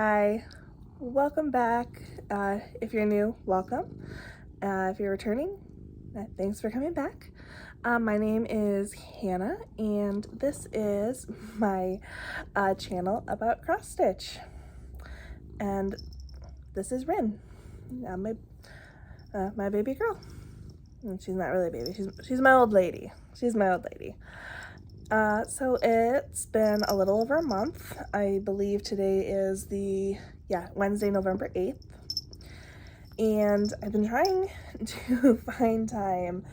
Hi, welcome back. If you're new, welcome. If you're returning, thanks for coming back. My name is Hannah, and this is my channel about cross stitch. And this is Rin, my baby girl. And she's not really a baby. She's my old lady. She's my old lady. So it's been a little over a month. I believe today is Wednesday, November 8th. And I've been trying to find time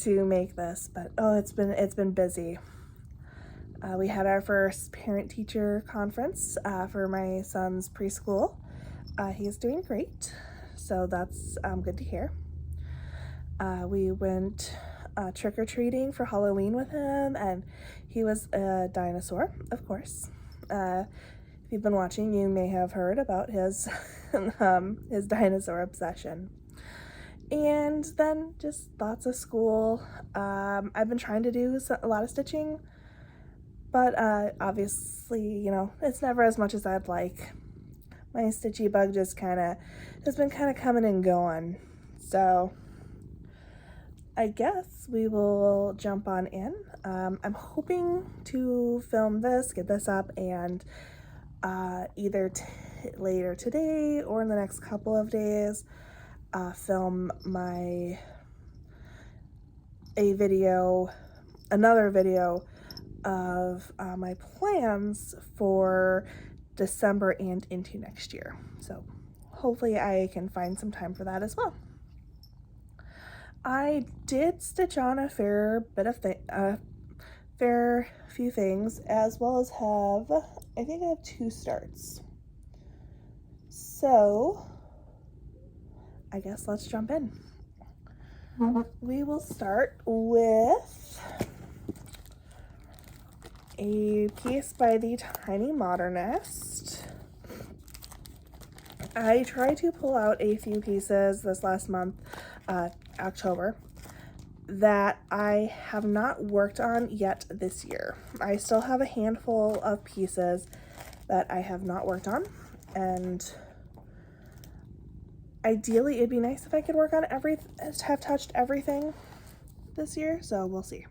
to make this, but it's been busy. We had our first parent-teacher conference for my son's preschool. He's doing great, so that's good to hear. We went trick-or-treating for Halloween with him, and he was a dinosaur, of course. If you've been watching, you may have heard about his his dinosaur obsession. And then just lots of school. I've been trying to do a lot of stitching, but obviously, it's never as much as I'd like. My stitchy bug has been kind of coming and going, so I guess we will jump on in. I'm hoping to film this, get this up, and either later today or in the next couple of days, film another video of my plans for December and into next year. So hopefully I can find some time for that as well. I did stitch on a fair few things, as well as I think I have 2 starts. So I guess let's jump in. We will start with a piece by the Tiny Modernist. I tried to pull out a few pieces this last month, October, that I have not worked on yet this year. I still have a handful of pieces that I have not worked on, and ideally it'd be nice if I could work on have touched everything this year, so we'll see.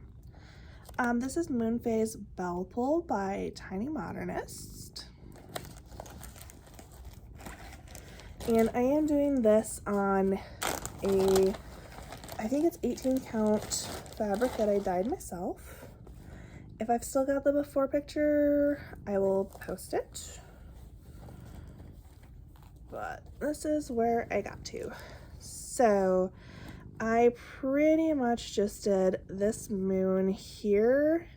This is Moon Phase Bell Pull by Tiny Modernist. And I am doing this on I think it's 18 count fabric that I dyed myself. If I've still got the before picture, I will post it. But this is where I got to. So I pretty much just did this moon here.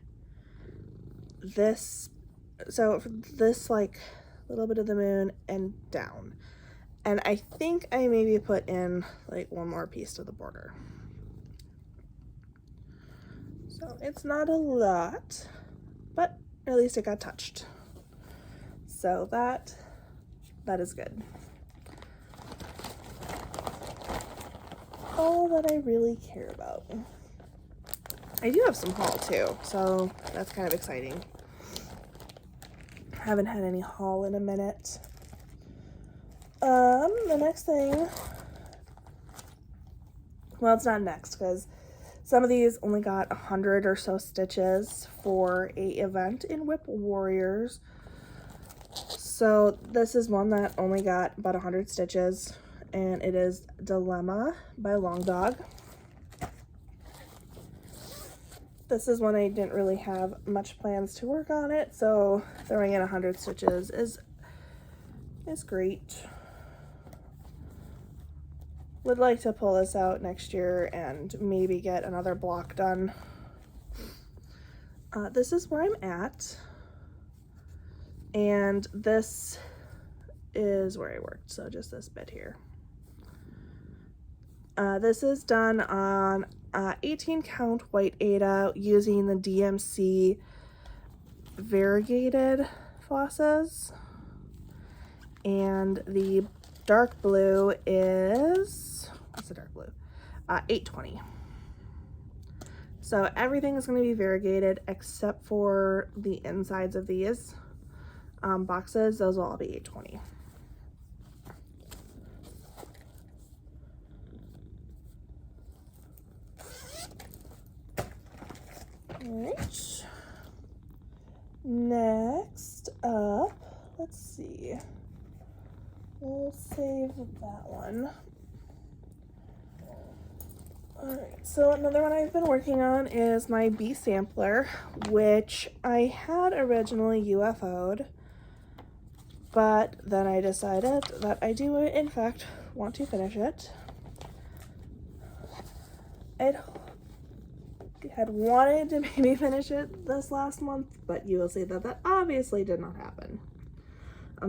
This like little bit of the moon and down. And I think I maybe put in like one more piece to the border. So it's not a lot, but at least it got touched. So that is good. All that I really care about. I do have some haul too, so that's kind of exciting. Haven't had any haul in a minute. The next thing, well, it's not next because some of these only got 100 or so stitches for a event in Whip Warriors. So this is one that only got about 100 stitches, and it is Dilemma by Long Dog. This is one I didn't really have much plans to work on it, so throwing in 100 stitches is great. Would like to pull this out next year and maybe get another block done. This is where I'm at, and this is where I worked, so just this bit here. This is done on 18 count white Aida using the DMC variegated flosses, and the dark blue is, what's the dark blue? 820. So everything is going to be variegated except for the insides of these. boxes, those will all be $8.20. Alright. Next up, let's see. We'll save that one. Alright, so another one I've been working on is my bee sampler, which I had originally UFO'd, but then I decided that I do in fact want to finish it. I had wanted to maybe finish it this last month, but you will see that that obviously did not happen.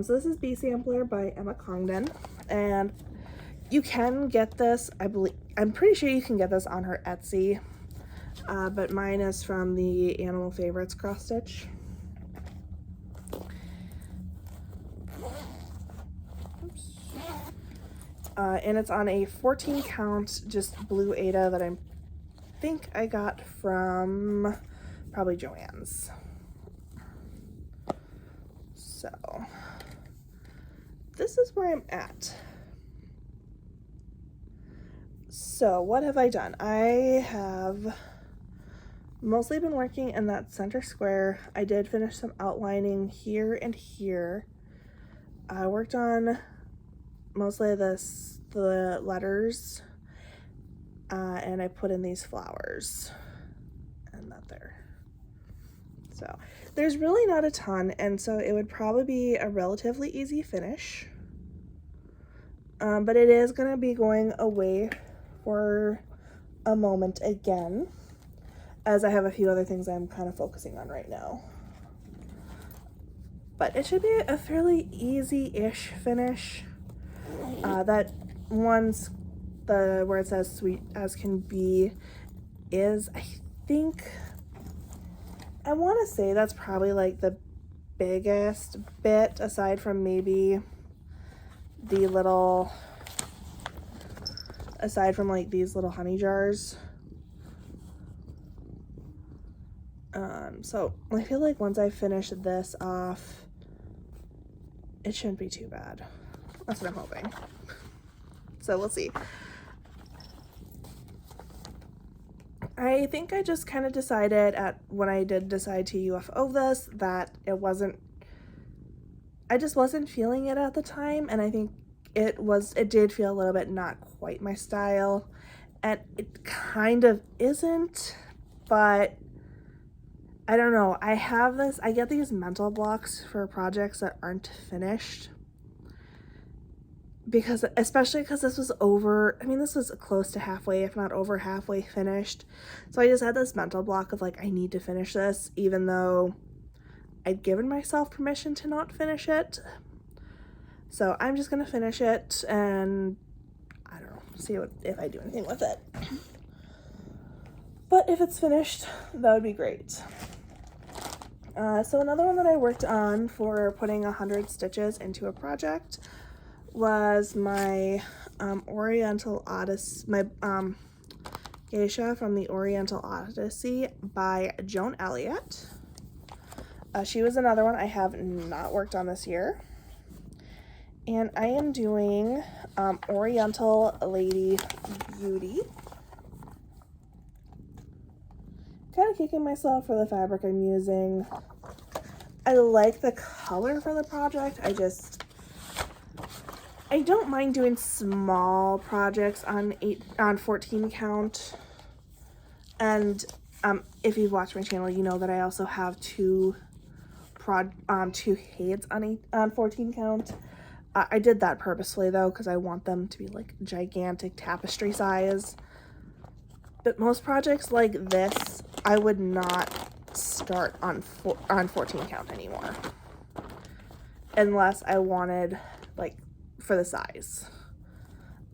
So this is Bee Sampler by Emma Congdon, and you can get this, I'm pretty sure you can get this on her Etsy, but mine is from the Animal Favorites cross stitch. And it's on a 14 count just blue Aida that I think I got from probably Joann's. So this is where I'm at. So what have I done? I have mostly been working in that center square. I did finish some outlining here and here. I worked on mostly the letters, and I put in these flowers and that there. So there's really not a ton, and so it would probably be a relatively easy finish. But it is going to be going away for a moment again, as I have a few other things I'm kind of focusing on right now. But it should be a fairly easy-ish finish. That one's where it says sweet as can be is, I think, I want to say that's probably like the biggest bit, aside from maybe the little, aside from like these little honey jars. So I feel like once I finish this off, it shouldn't be too bad. That's what I'm hoping. So we'll see. I think I just kind of decided when I did decide to UFO this that I just wasn't feeling it at the time, and I think it did feel a little bit not quite my style, and it kind of isn't, but I don't know. I get these mental blocks for projects that aren't finished, especially because this was this was close to halfway, if not over halfway finished. So I just had this mental block of like, I need to finish this, even though I'd given myself permission to not finish it. So I'm just gonna finish it and I don't know, see if I do anything with it. But if it's finished, that would be great. So another one that I worked on for putting 100 stitches into a project was my Oriental Odyssey, my geisha from the Oriental Odyssey by Joan Elliott. She was another one I have not worked on this year. And I am doing Oriental Lady Beauty. Kind of kicking myself for the fabric I'm using. I like the color for the project. I don't mind doing small projects on 14 count. And if you've watched my channel, you know that I also have two heids on 14 count. I did that purposefully though, because I want them to be like gigantic tapestry size. But most projects like this, I would not start on 14 count anymore, unless I wanted like for the size.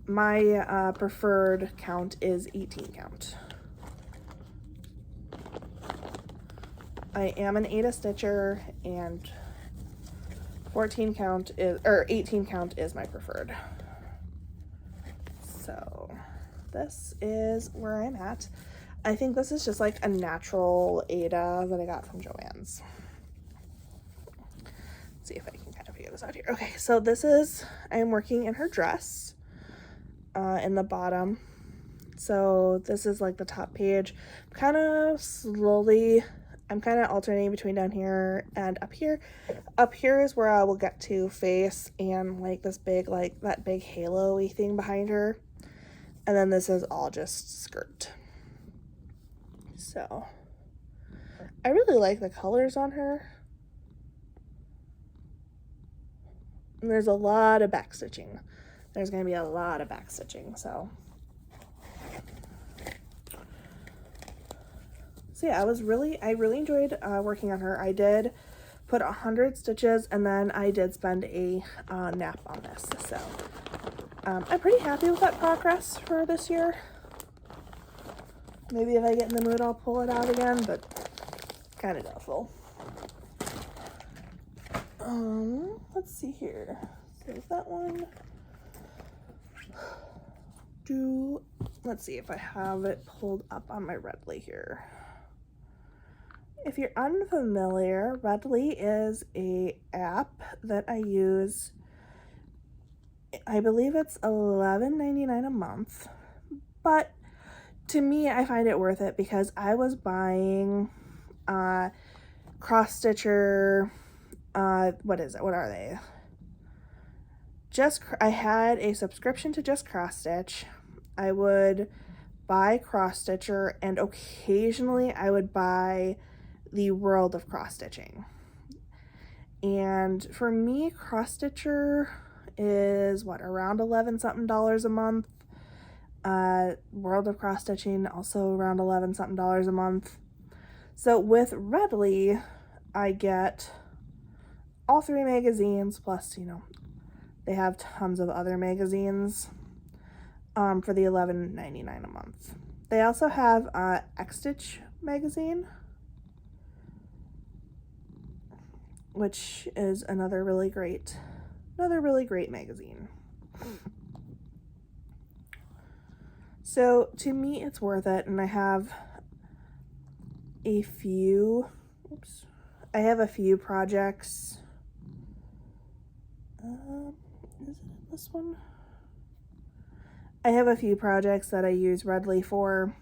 My preferred count is 18 count. I am an Aida stitcher, and 18 count is my preferred. So this is where I'm at. I think this is just like a natural Aida that I got from Joann's. see if I can kind of figure this out here. Okay, so this is, I am working in her dress in the bottom. So this is like the top page. Kind of slowly, I'm kind of alternating between down here and up here. Up here is where I will get to face and like this big, like that big halo-y thing behind her. And then this is all just skirt. So I really like the colors on her. And there's a lot of back stitching. There's going to be a lot of back stitching, so yeah, I really enjoyed working on her. I did put 100 stitches, and then I did spend a nap on this, so I'm pretty happy with that progress for this year. Maybe if I get in the mood, I'll pull it out again, but kind of doubtful. Let's see here. There's that one. Let's see if I have it pulled up on my Redly here. If you're unfamiliar, Redly is a app that I use. I believe it's $11.99 a month, but to me, I find it worth it because I was buying cross stitcher. What is it? What are they? I had a subscription to Just Cross Stitch. I would buy cross stitcher, and occasionally I would buy the World of Cross Stitching. And for me, cross stitcher is what, around $11 something a month. World of Cross Stitching also around $11 something a month. So with Redly, I get all 3 magazines, plus, you know, they have tons of other magazines for the $11.99 a month. They also have X-Stitch magazine, which is another really great magazine. So to me, it's worth it, and I have a few projects. Is it this one? I have a few projects that I use Redly for,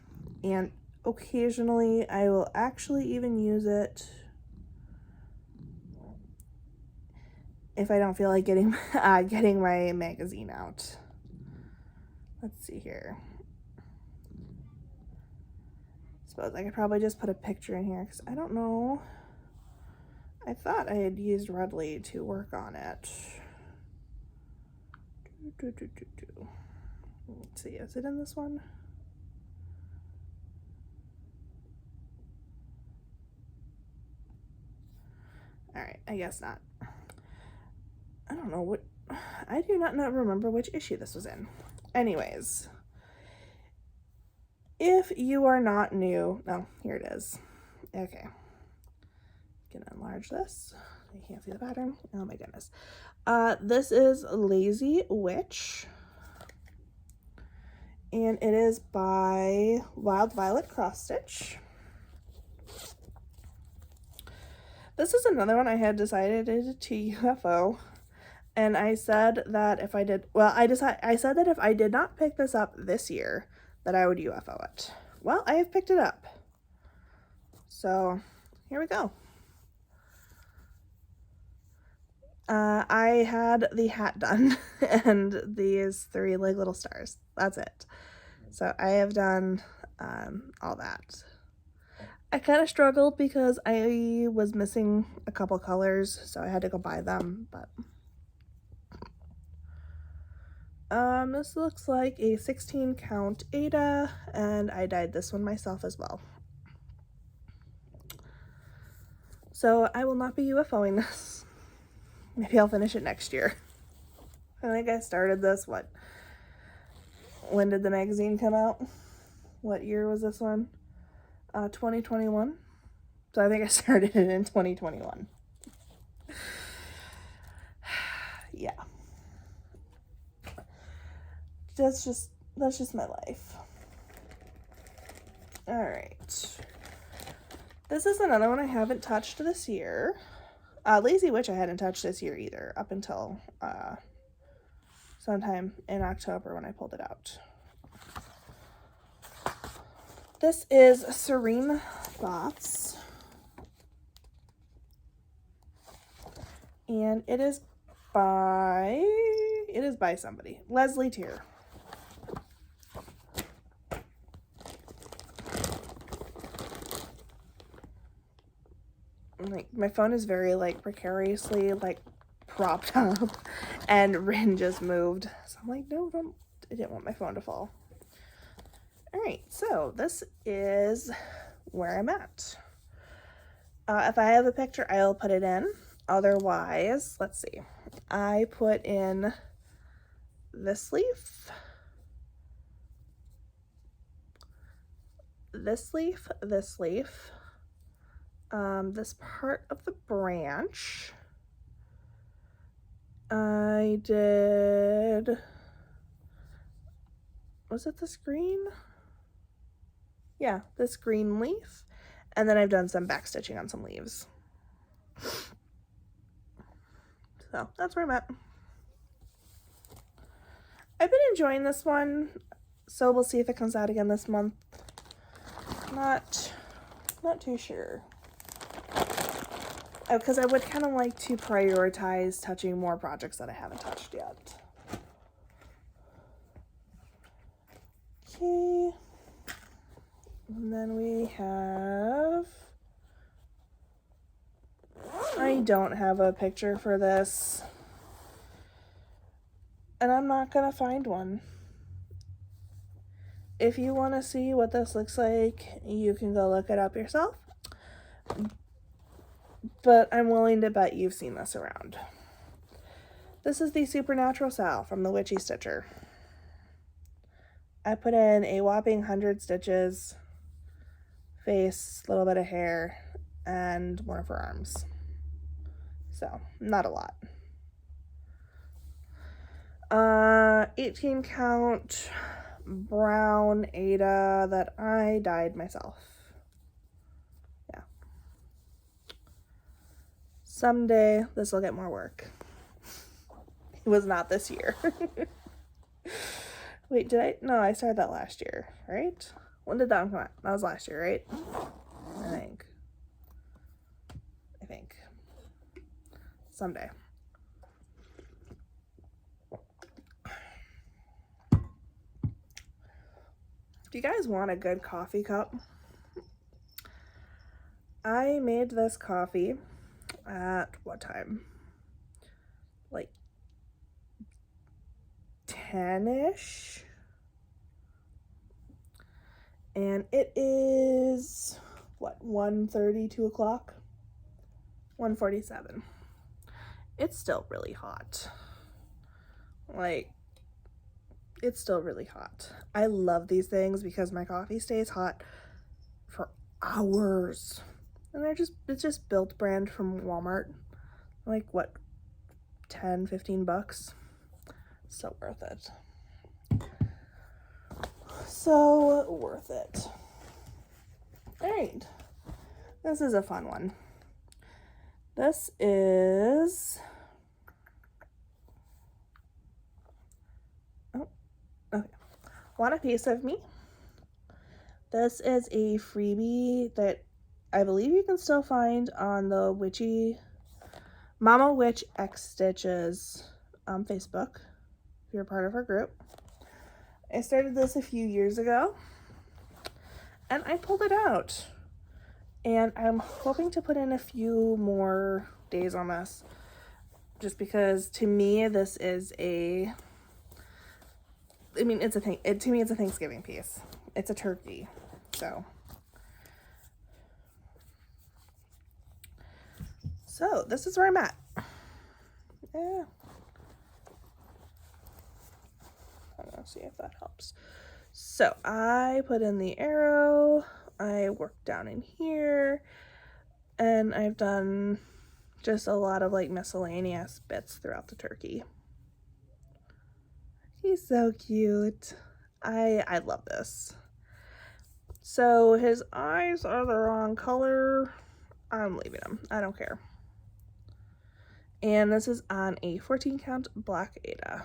and occasionally I will actually even use it if I don't feel like getting my magazine out. Let's see here. Suppose I could probably just put a picture in here because I don't know. I thought I had used Redly to work on it. Let's see, is it in this one? Alright, I guess not. I don't know what, I do not remember which issue this was in. Anyways, if you are not new, no, here it is. Okay. Gonna enlarge this. You can't see the pattern. Oh my goodness. This is Lazy Witch, and it is by Wild Violet Cross Stitch. This is another one I had decided to UFO, and I said that if I did, well, I said that if I did not pick this up this year, that I would UFO it. Well, I have picked it up. So, here we go. I had the hat done and these 3 like little stars. That's it. So I have done all that. I kind of struggled because I was missing a couple colors, so I had to go buy them, but this looks like a 16 count Ada, and I dyed this one myself as well. So I will not be UFOing this. Maybe I'll finish it next year. I think I started this, when did the magazine come out? What year was this one? 2021. So I think I started it in 2021. Yeah. That's just my life. All right. This is another one I haven't touched this year. Lazy Witch I hadn't touched this year either, up until sometime in October when I pulled it out. This is Serene Thoughts. And it is by somebody. Leslie Tier. Like, my phone is very, like, precariously, like, propped up, and Rin just moved. So I'm like, no, don't, I didn't want my phone to fall. Alright, so this is where I'm at. If I have a picture, I'll put it in. Otherwise, let's see. I put in this leaf, this leaf, this leaf, this part of the branch. I did, was it this green? Yeah, this green leaf. And then I've done some back stitching on some leaves. So that's where I'm at. I've been enjoying this one, so we'll see if it comes out again this month. Not too sure. Because I would kind of like to prioritize touching more projects that I haven't touched yet. Okay. And then we have, I don't have a picture for this, and I'm not gonna find one. If you want to see what this looks like, you can go look it up yourself, but I'm willing to bet you've seen this around. This is the Supernatural Sal from the Witchy Stitcher. I put in a whopping 100 stitches, face, a little bit of hair, and one of her arms. So, not a lot. 18 count brown Ada that I dyed myself. Yeah. Someday this will get more work. It was not this year. Wait, did I? No, I started that last year, right? When did that one come out? That was last year, right? I think. Someday. If you guys want a good coffee cup, I made this coffee at what time? Like 10-ish. And it is, what, 1:30, 2 o'clock? 1:47. It's still really hot. Like, it's still really hot. I love these things because my coffee stays hot for hours. And it's just Built brand from Walmart. Like, what, 10, 15 bucks? So worth it. So worth it. Alright. This is a fun one. This is, oh, okay. Want a Piece of Me? This is a freebie that I believe you can still find on the Witchy Mama Witch X Stitches Facebook, if you're part of her group. I started this a few years ago, and I pulled it out. And I'm hoping to put in a few more days on this, just because to me this is a, I mean, it's a thing. To me, it's a Thanksgiving piece. It's a turkey, so. So this is where I'm at. Yeah. I'm gonna see if that helps. So I put in the arrow. I worked down in here, and I've done just a lot of like miscellaneous bits throughout the turkey. He's so cute. I love this. So his eyes are the wrong color. I'm leaving him. I don't care. And this is on a 14 count black Ada.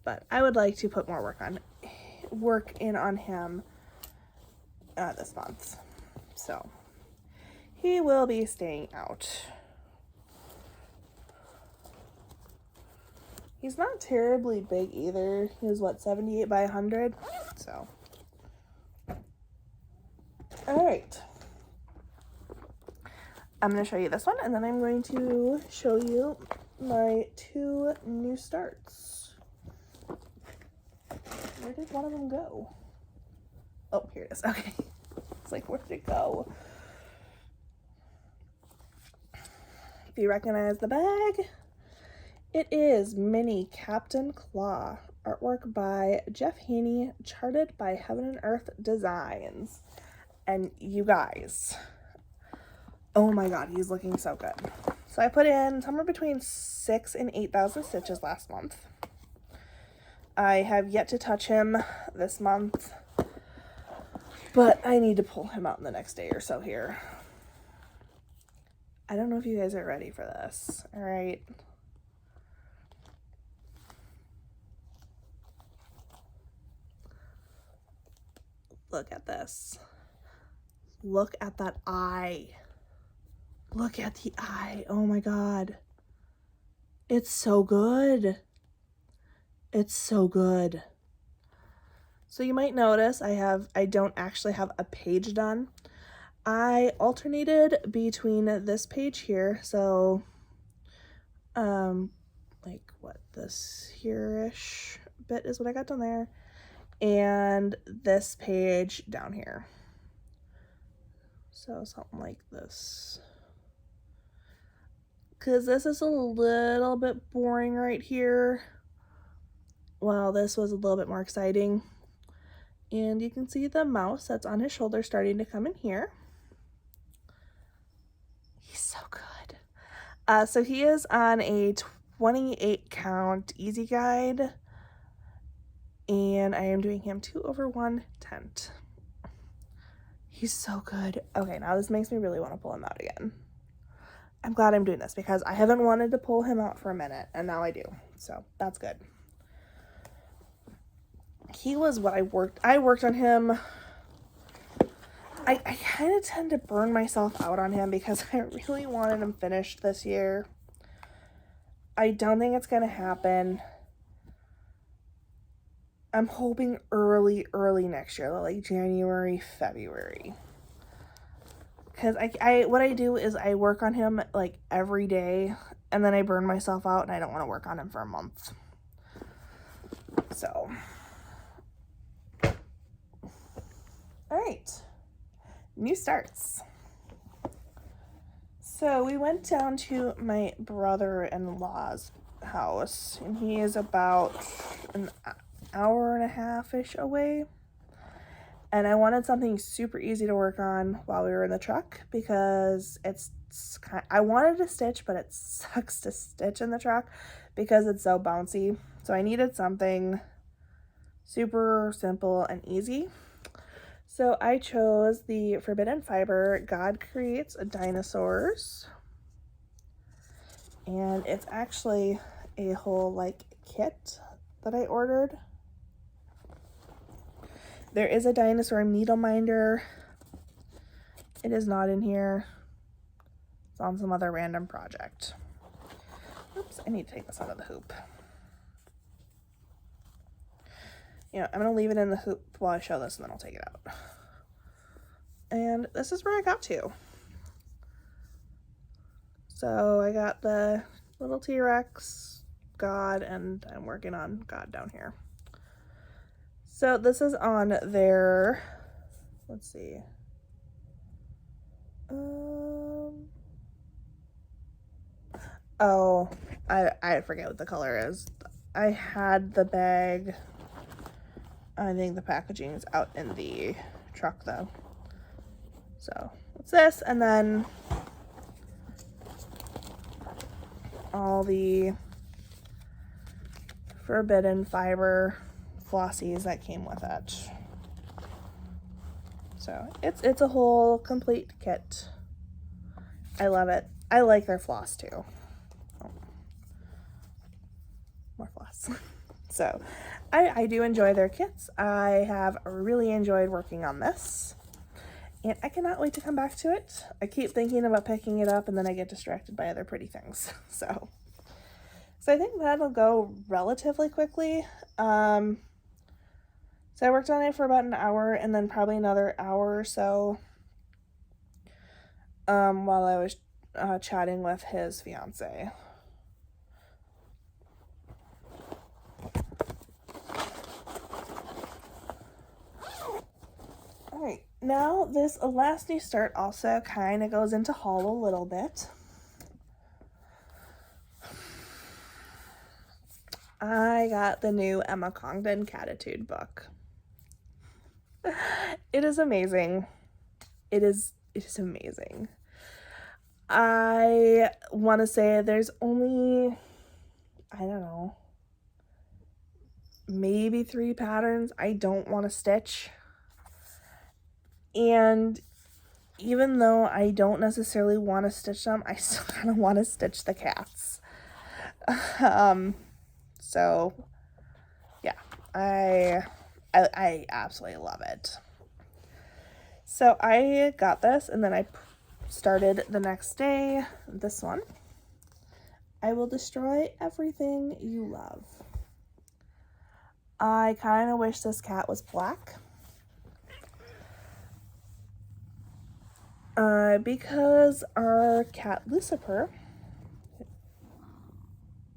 But I would like to put more work in on him this month. So he will be staying out. He's not terribly big either. He was what, 78 by 100? So. All right. I'm going to show you this one, and then I'm going to show you my 2 new starts. Where did one of them go? Oh, here it is. Okay. It's like, where did it go? If you recognize the bag, it is Mini Captain Claw. Artwork by Jeff Haney, charted by Heaven and Earth Designs. And you guys, oh my god, he's looking so good. So I put in somewhere between 6,000 and 8,000 stitches last month. I have yet to touch him this month, but I need to pull him out in the next day or so here. I don't know if you guys are ready for this. All right. Look at this. Look at that eye. Look at the eye. Oh my god. It's so good. It's so good. So you might notice I don't actually have a page done. I alternated between this page here, so like what, this here-ish bit is what I got done there, and this page down here. So something like this. Because this is a little bit boring right here. Well, this was a little bit more exciting. And you can see the mouse that's on his shoulder starting to come in here. He's so good. So he is on a 28 count easy guide. And I am doing him 2/1 tent. He's so good. Okay, now this makes me really want to pull him out again. I'm glad I'm doing this because I haven't wanted to pull him out for a minute, and now I do. So that's good. He was what I worked on him. I kind of tend to burn myself out on him because I really wanted him finished this year. I don't think it's going to happen. I'm hoping early next year, like January, February. Because what I do is I work on him like every day, and then I burn myself out, and I don't want to work on him for a month. So, all right, new starts. So we went down to my brother-in-law's house, and he is about an hour and a half-ish away. And I wanted something super easy to work on while we were in the truck because I wanted to stitch, but it sucks to stitch in the truck because it's so bouncy. So I needed something super simple and easy. So I chose the Forbidden Fiber God Creates Dinosaurs. And it's actually a whole like kit that I ordered. There is a dinosaur needle minder. It is not in here. It's on some other random project. Oops, I need to take this out of the hoop. You know, I'm going to leave it in the hoop while I show this, and then I'll take it out. And this is where I got to. So I got the little T-Rex, God, and I'm working on God down here. So this is on their, let's see, oh, I forget what the color is. I had the bag, I think the packaging is out in the truck though. So it's this, and then all the Forbidden Fiber flossies that came with it. So it's a whole complete kit. I love it. I like their floss too. Oh, more floss. So I do enjoy their kits. I have really enjoyed working on this, and I cannot wait to come back to it. I keep thinking about picking it up and then I get distracted by other pretty things. So I think that'll go relatively quickly. So I worked on it for about an hour and then probably another hour or so while I was chatting with his fiance. Alright, now this last new start also kind of goes into haul a little bit. I got the new Emma Congdon Catitude book. It is amazing. It is amazing. I want to say there's only, I don't know, maybe 3 patterns I don't want to stitch. And even though I don't necessarily want to stitch them, I still kind of want to stitch the cats. So yeah, I absolutely love it. So I got this and then I started the next day, this one. I will destroy everything you love. I kind of wish this cat was black. Because our cat Lucifer,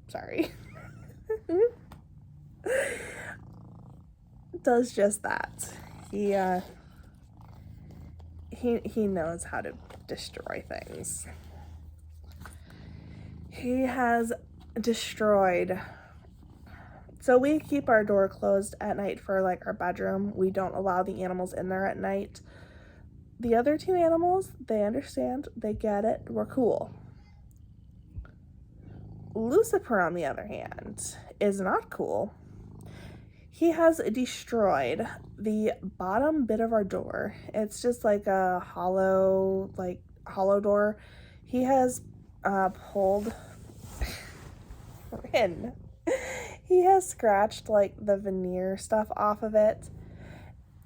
sorry, does just that. He knows how to destroy things. He has destroyed. So we keep our door closed at night for like our bedroom. We don't allow the animals in there at night. The other 2 animals, they understand, they get it, we're cool. Lucifer, on the other hand, is not cool. He has destroyed the bottom bit of our door. It's just like a hollow door. He has pulled in. He has scratched like the veneer stuff off of it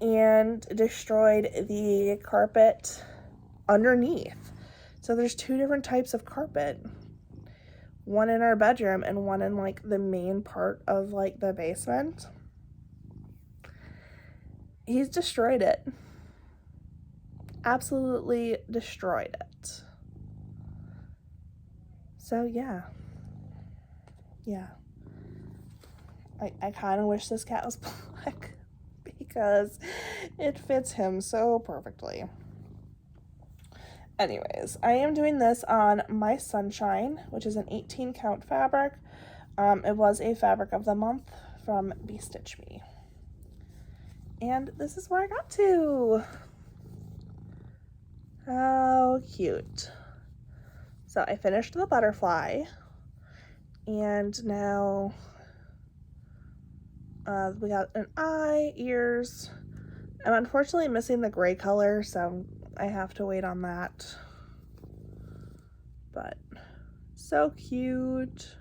and destroyed the carpet underneath. So there's 2 different types of carpet. One in our bedroom and one in like the main part of like the basement. He's destroyed it. Absolutely destroyed it. So yeah. I kind of wish this cat was black because it fits him so perfectly. Anyways, I am doing this on My Sunshine, which is an 18 count fabric. It was a fabric of the month from Be Stitch Me. And this is where I got to. How cute. So I finished the butterfly, and now we got an eye, ears. I'm unfortunately missing the gray color, so I have to wait on that. But so cute.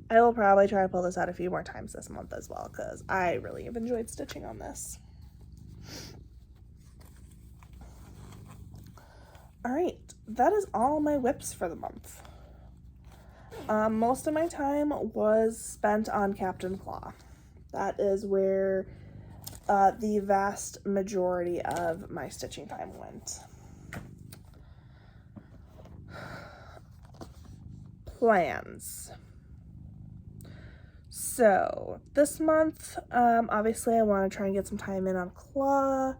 I will probably try to pull this out a few more times this month as well, because I really have enjoyed stitching on this. Alright, that is all my whips for the month. Most of my time was spent on Captain Claw. That is where the vast majority of my stitching time went. Plans. So this month, obviously I want to try and get some time in on Claw.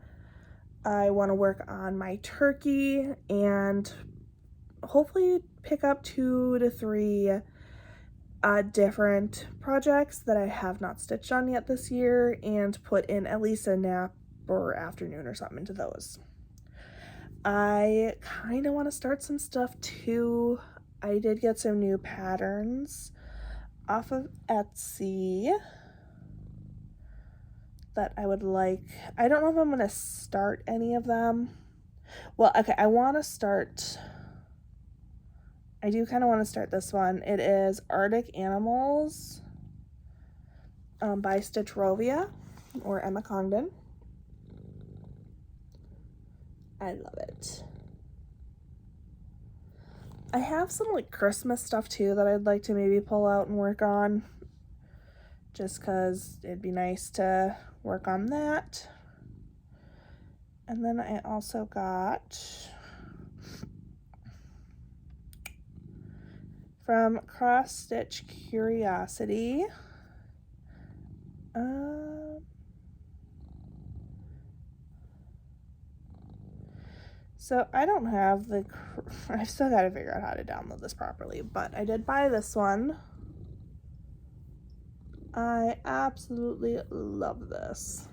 I want to work on my turkey and hopefully pick up 2 to 3 different projects that I have not stitched on yet this year and put in at least a nap or afternoon or something into those. I kind of want to start some stuff too. I did get some new patterns off of Etsy that I would like. I don't know if I'm going to start any of them. Well, okay, I want to start I do kind of want to start this one. It is Arctic Animals by Stitchrovia or Emma Congdon. I love it. I have some like Christmas stuff too that I'd like to maybe pull out and work on, just because it'd be nice to work on that. And then I also got from Cross Stitch Curiosity. So I don't have the, I've still got to figure out how to download this properly, but I did buy this one. I absolutely love this.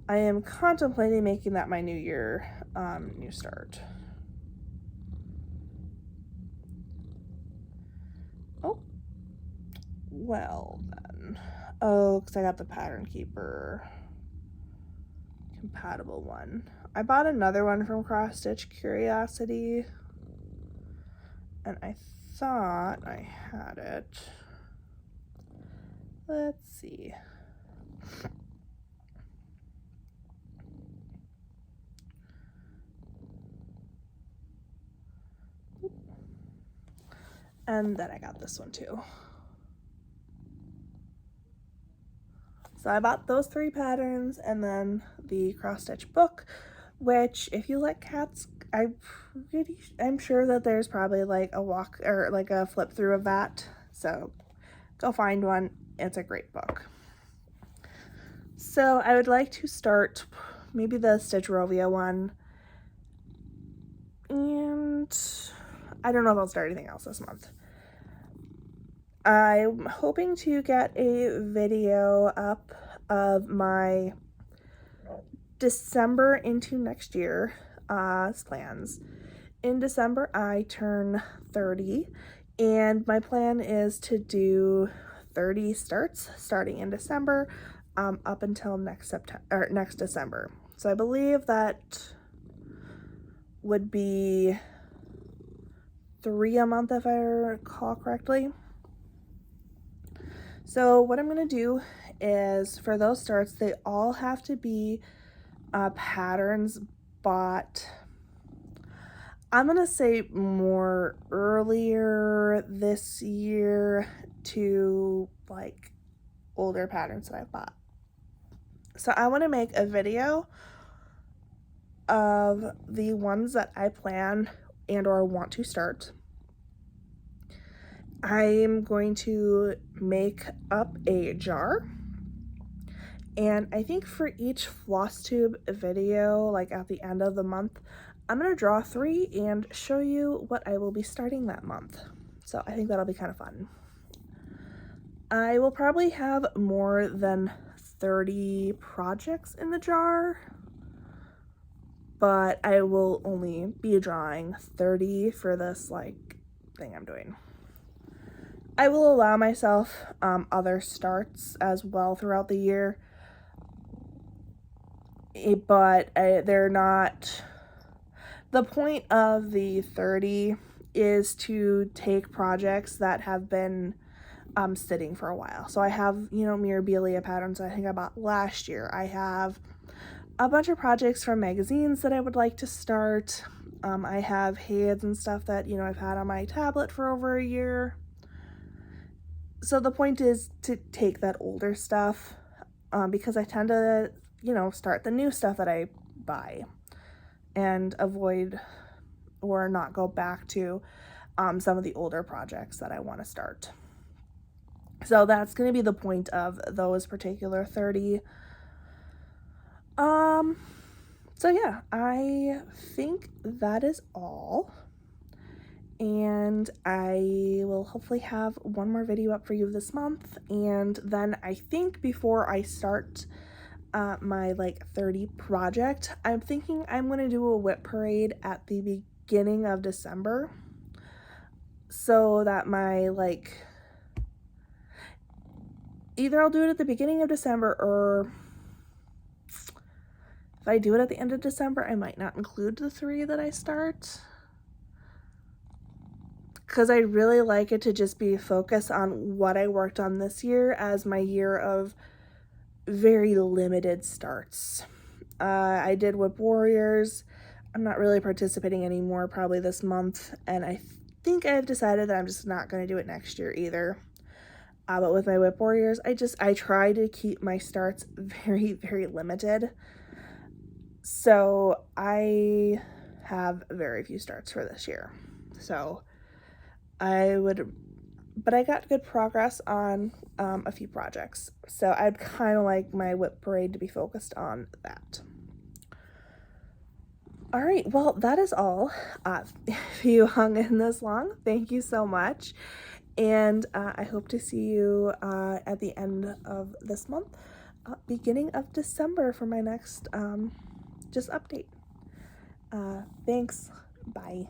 I am contemplating making that my new year, new start. Oh, well then. Oh, because I got the Pattern Keeper compatible one. I bought another one from Cross Stitch Curiosity, and I thought I had it. Let's see. And then I got this one too. So I bought those 3 patterns and then the cross stitch book, which if you like cats, I'm sure that there's probably like a walk or like a flip through of that. So go find one. It's a great book. So I would like to start maybe the Stitchrovia one. And I don't know if I'll start anything else this month. I'm hoping to get a video up of my December into next year plans. In December, I turn 30, and my plan is to do 30 starts starting in December up until next December. So I believe that would be 3 a month if I recall correctly. So what I'm going to do is for those starts, they all have to be patterns bought, I'm going to say more earlier this year to like older patterns that I bought. So I want to make a video of the ones that I plan and or want to start. I'm going to make up a jar, and I think for each Flosstube video, like at the end of the month, I'm going to draw 3 and show you what I will be starting that month. So I think that'll be kind of fun. I will probably have more than 30 projects in the jar, but I will only be drawing 30 for this like thing I'm doing. I will allow myself other starts as well throughout the year, but they're not. The point of the 30 is to take projects that have been sitting for a while. So I have, Mirabilia patterns I think I bought last year. I have a bunch of projects from magazines that I would like to start. I have heads and stuff that, I've had on my tablet for over a year. So the point is to take that older stuff because I tend to, start the new stuff that I buy and avoid or not go back to some of the older projects that I want to start. So that's going to be the point of those particular 30. So yeah, I think that is all. And I will hopefully have one more video up for you this month. And then I think before I start my 30 project, I'm thinking I'm going to do a whip parade at the beginning of December. So that my either I'll do it at the beginning of December, or if I do it at the end of December, I might not include the 3 that I start. because I really like it to just be focused on what I worked on this year as my year of very limited starts. I did Whip Warriors. I'm not really participating anymore probably this month, and I think I've decided that I'm just not going to do it next year either. But with my Whip Warriors, I try to keep my starts very, very limited. So I have very few starts for this year. So but I got good progress on a few projects. So I'd kind of like my whip parade to be focused on that. All right, well, that is all. If you hung in this long, thank you so much. And I hope to see you at the end of this month, beginning of December for my next just update. Thanks. Bye.